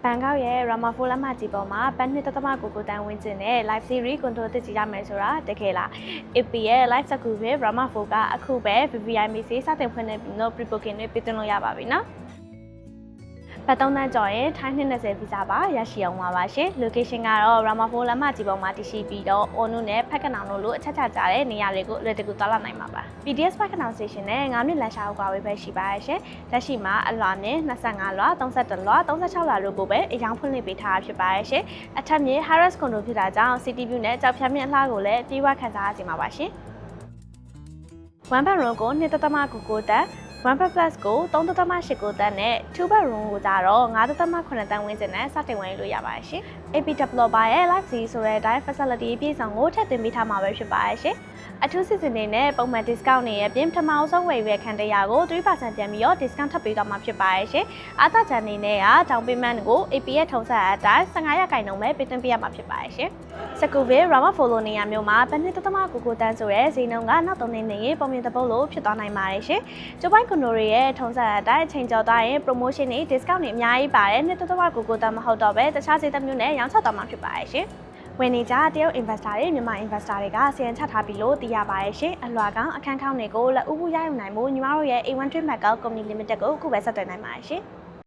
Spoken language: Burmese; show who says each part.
Speaker 1: ဘန်ကောက်ရဲ့ Ramapho လမ်းမကြီးပေါ်မှာပန်းနှစ်သမကိုကိုတန်းဝင်းကျင်တဲ့ live series ကွန်တိုတစ်ကြည့်ရမယ်ဆိုတာတကယ်လား AP ရဲ့ live စကူပဲ Ramapho ကအခုပဲ VVIP စတင်ဖွင့်နေပြီးတော့ pre-booking တွေပြသွင်းလို့ရပါပြီနော်ပတ်သုံးတန်းကျော်ရင်ထိုင်း20ဗီဇာပါရရှိအောင်ပါရှင် location ကတော့ Ramapho လမ်းမကြီးပေါ်မှာတရှိပြီးတော့ ONU နဲ့ဖက်ကနောင်တို့လိုအချက်ချကြတဲ့နေရာတွေကိုအလွယ်တကူသွားလာနိုင်မှာပါ PDS ဖက်ကနောင် station နဲ့9မိနစ်လမ်းရှားကွာဝေးပဲရှိပါရဲ့ရှင်လက်ရှိမှာအလွာနဲ့25လွာ31လွာ36လွာတို့ကိုပဲအယောင်ဖွင့်လှစ်ပေးထားဖြစ်ပါရဲ့ရှင်အထက်မြေ Harris Condo ဖြစ်တာကြောင့် City View နဲ့ကြောက်ဖြတ်မြင့်အလှကိုလည်းပြေးဝခံစားရစီမှာပါရှင်1 bedroom ကို2.9တက်1 plus ကို3.8ကိုတက်နဲ့2 bedroom ကိုကြတော့9.8တန်းဝန်းကျင်နဲ့စတင်ဝယ်လို့ရပါတယ်ရှင် AP developer ရဲ့ live series ဆိုတဲ့အတိုင်း facility ပြည့်စုံကိုထည့်သွင်းပေးထားမှာပဲဖြစ်ပါတယ်ရှင်အထူးစီစဉ်တွေနဲ့ပုံမှန် discount တွေရဲ့ပြင်ပထမဆုံးဝယ်ယူရခံတရားကို 3% ပြန်ပြီးတော့ discount ထပ်ပေးသွားမှာဖြစ်ပါတယ်ရှင်အားသာချန်နေနဲ့က down payment ကို AP ရဲ့ထုံးစံအတိုင်း15%ပဲပေးသွင်းပေးရမှာဖြစ်ပါတယ်ရှင်စကူဗေ Ramapho လိုနေရာမျိုးမှာဘယ်နှစ်ကိုတန်းဆိုရဲဈေးနှုန်းကနောက်3နှစ်နဲ့ပုံမြင်တပုတ်လို့ဖြစ်သွားနိုင်ပါတယ်ရှင်ကျိုးပိုင်းကွန်ဒိုတွေရဲ့ထုံးစံအတိုင်းအချိန်ကျော်သွားရင် promotion တွေ discount တွေအများကြီးပါတယ်နှစ်ကိုတန်းမဟုတ်တော့ပဲတခြားဈေးတစ်မျိုးနဲ့ရောင်းချသွားမှာဖြစ်ပါတယ်ရှင်ဝင်နေကြတရုတ် investor တွေမြန်မာ investor တွေကစီရင်ချထားပြီးလို့သိရပါရဲ့ရှင်အလွာကောင်အခန်းခေါင်းတွေကိုလက်ဦးရယူနိုင်မှုညီမတို့ရဲ့ A1 Trade Macau Company Limited ကိုအခုပဲဆက်သွယ်နိုင်ပါတယ်ရှင်